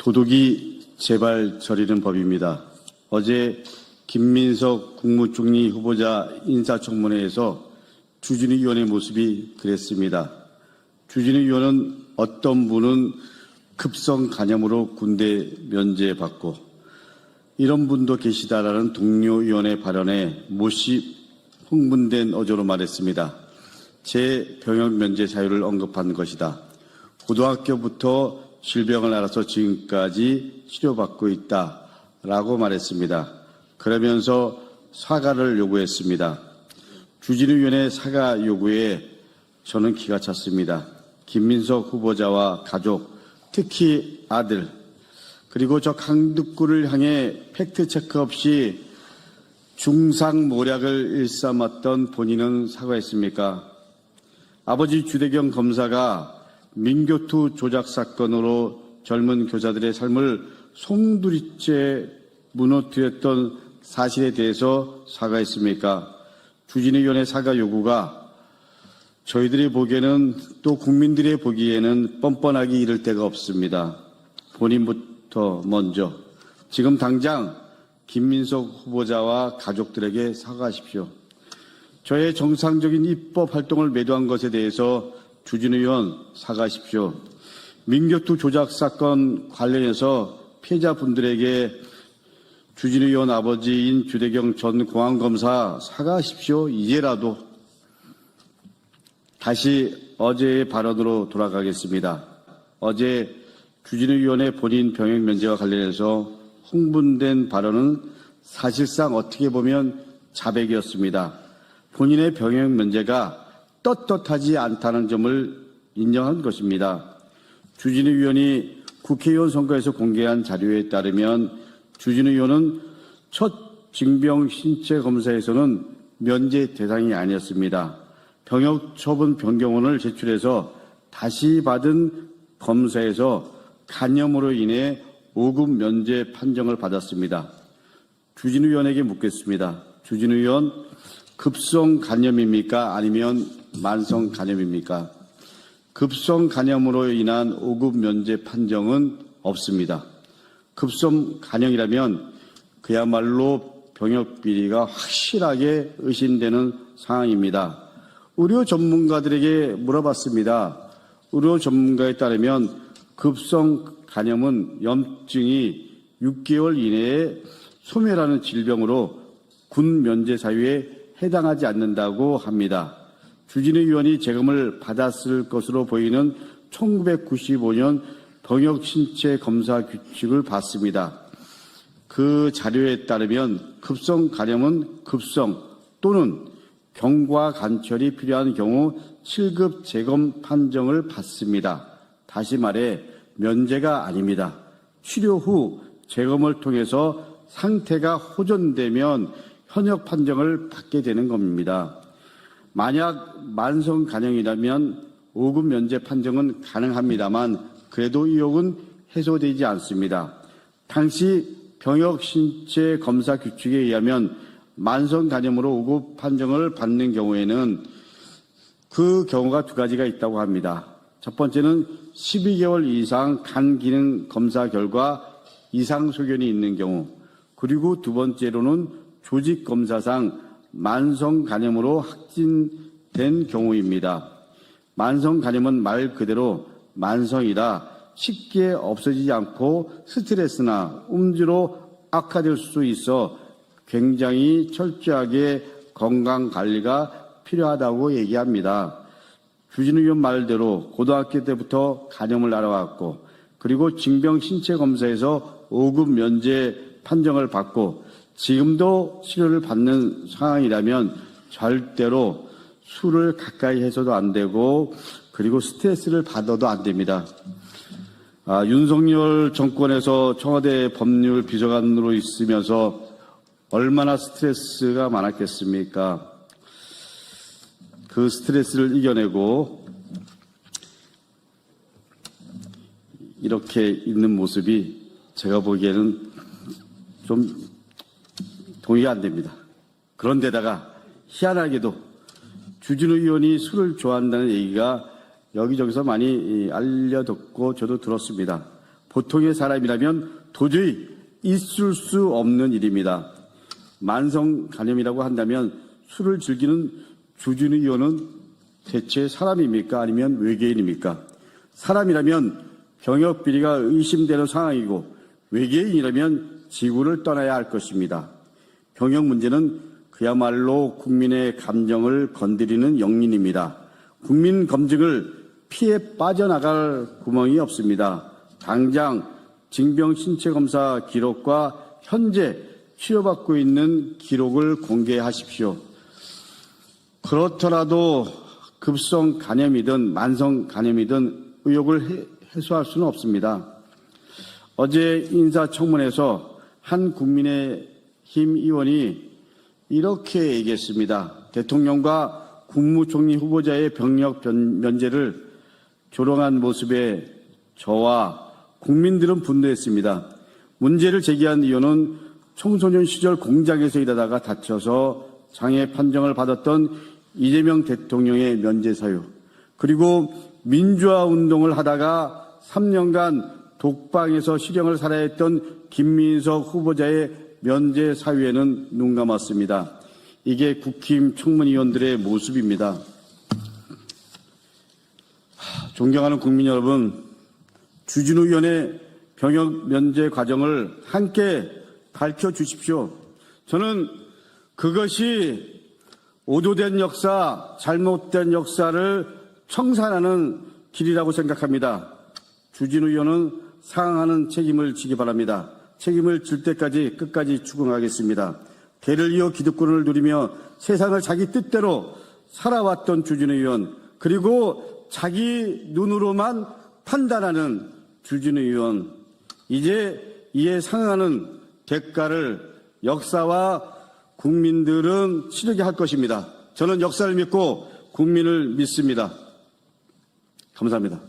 도둑이 제발 저리는 법입니다. 어제 김민석 국무총리 후보자 인사청문회에서 주진우 의원의 모습이 그랬습니다. 주진우 의원은 어떤 분은 급성 간염으로 군대 면제받고 이런 분도 계시다라는 동료 의원의 발언에 몹시 흥분된 어조로 말했습니다. 제 병역 면제 사유를 언급한 것이다. 고등학교부터 질병을 앓아서 지금까지 치료받고 있다라고 말했습니다. 그러면서 사과를 요구했습니다. 주진우 의원의 사과 요구에 저는 기가 찼습니다. 김민석 후보자와 가족, 특히 아들, 그리고 저 강북구를 향해 팩트체크 없이 중상모략을 일삼았던 본인은 사과했습니까? 아버지 주대경 검사가 민교투 조작 사건으로 젊은 교사들의 삶을 송두리째 무너뜨렸던 사실에 대해서 사과했습니까? 주진우 의원의 사과 요구가 저희들이 보기에는 또 국민들이 보기에는 뻔뻔하기 이를 데가 없습니다. 본인부터 먼저 지금 당장 김민석 후보자와 가족들에게 사과하십시오. 저의 정상적인 입법 활동을 매도한 것에 대해서 주진우 의원 사과하십시오. 민교투 조작 사건 관련해서 피해자분들에게 주진우 의원 아버지인 주대경 전 공안검사 사과하십시오. 이제라도. 다시 어제의 발언으로 돌아가겠습니다. 어제 주진우 의원의 본인 병역 면제와 관련해서 흥분된 발언은 사실상 어떻게 보면 자백이었습니다. 본인의 병역 면제가 떳떳하지 않다는 점을 인정한 것입니다. 주진우 의원이 국회의원 선거에서 공개한 자료에 따르면 주진우 의원은 첫 징병 신체 검사에서는 면제 대상이 아니었습니다. 병역 처분 변경원을 제출해서 다시 받은 검사에서 간염으로 인해 5급 면제 판정을 받았습니다. 주진우 의원에게 묻겠습니다. 주진우 의원, 급성 간염입니까? 아니면 만성 간염입니까? 급성 간염으로 인한 5급 면제 판정은 없습니다. 급성 간염이라면 그야말로 병역 비리가 확실하게 의심되는 상황입니다. 의료 전문가들에게 물어봤습니다. 의료 전문가에 따르면 급성 간염은 염증이 6개월 이내에 소멸하는 질병으로 군 면제 사유에 해당하지 않는다고 합니다. 주진우 의원이 재검을 받았을 것으로 보이는 1995년 병역 신체 검사 규칙을 봤습니다. 그 자료에 따르면 급성 간염은 급성 또는 경과 관철이 필요한 경우 7급 재검 판정을 받습니다. 다시 말해 면제가 아닙니다. 치료 후 재검을 통해서 상태가 호전되면 현역 판정을 받게 되는 겁니다. 만약 만성 간염이라면 5급 면제 판정은 가능합니다만 그래도 의혹은 해소되지 않습니다. 당시 병역 신체 검사 규칙에 의하면 만성 간염으로 5급 판정을 받는 경우에는 그 경우가 두 가지가 있다고 합니다. 첫 번째는 12개월 이상 간 기능 검사 결과 이상 소견이 있는 경우, 그리고 두 번째로는 조직 검사상 만성 간염으로 확진된 경우입니다. 만성 간염은 말 그대로 만성이라 쉽게 없어지지 않고 스트레스나 음주로 악화될 수 있어 굉장히 철저하게 건강관리가 필요하다고 얘기합니다. 주진우 의원 말대로 고등학교 때부터 간염을 알아왔고 그리고 징병 신체 검사에서 5급 면제 판정을 받고 지금도 치료를 받는 상황이라면 절대로 술을 가까이 해서도 안 되고 그리고 스트레스를 받아도 안 됩니다. 윤석열 정권에서 청와대 법률 비서관으로 있으면서 얼마나 스트레스가 많았겠습니까? 그 스트레스를 이겨내고 이렇게 있는 모습이 제가 보기에는 좀 동의가 안 됩니다. 그런데다가 희한하게도 주진우 의원이 술을 좋아한다는 얘기가 여기저기서 많이 알려듣고 저도 들었습니다. 보통의 사람이라면 도저히 있을 수 없는 일입니다. 만성 간염이라고 한다면 술을 즐기는 주진우 의원은 대체 사람입니까? 아니면 외계인입니까? 사람이라면 병역 비리가 의심되는 상황이고 외계인이라면 지구를 떠나야 할 것입니다. 병역 문제는 그야말로 국민의 감정을 건드리는 영린입니다. 국민 검증을 피해 빠져나갈 구멍이 없습니다. 당장 징병 신체 검사 기록과 현재 치료받고 있는 기록을 공개하십시오. 그렇더라도 급성 간염이든 만성 간염이든 의혹을 해소할 수는 없습니다. 어제 인사청문회에서 한 국민의힘 의원이 이렇게 얘기했습니다. 대통령과 국무총리 후보자의 병역 면제를 조롱한 모습에 저와 국민들은 분노했습니다. 문제를 제기한 의원은 청소년 시절 공장에서 일하다가 다쳐서 장애 판정을 받았던 이재명 대통령의 면제 사유, 그리고 민주화 운동을 하다가 3년간 독방에서 실형을 살아야 했던 김민석 후보자의 면제 사유에는 눈 감았습니다. 이게 국힘 청문위원들의 모습입니다. 존경하는 국민 여러분, 주진우 의원의 병역 면제 과정을 함께 밝혀주십시오. 저는 그것이 오도된 역사, 잘못된 역사를 청산하는 길이라고 생각합니다. 주진우 의원은 상응하는 책임을 지기 바랍니다. 책임을 질 때까지 끝까지 추궁하겠습니다. 대를 이어 기득권을 누리며 세상을 자기 뜻대로 살아왔던 주진우 의원, 그리고 자기 눈으로만 판단하는 주진우 의원, 이제 이에 상응하는 대가를 역사와 국민들은 치르게 할 것입니다. 저는 역사를 믿고 국민을 믿습니다. 감사합니다.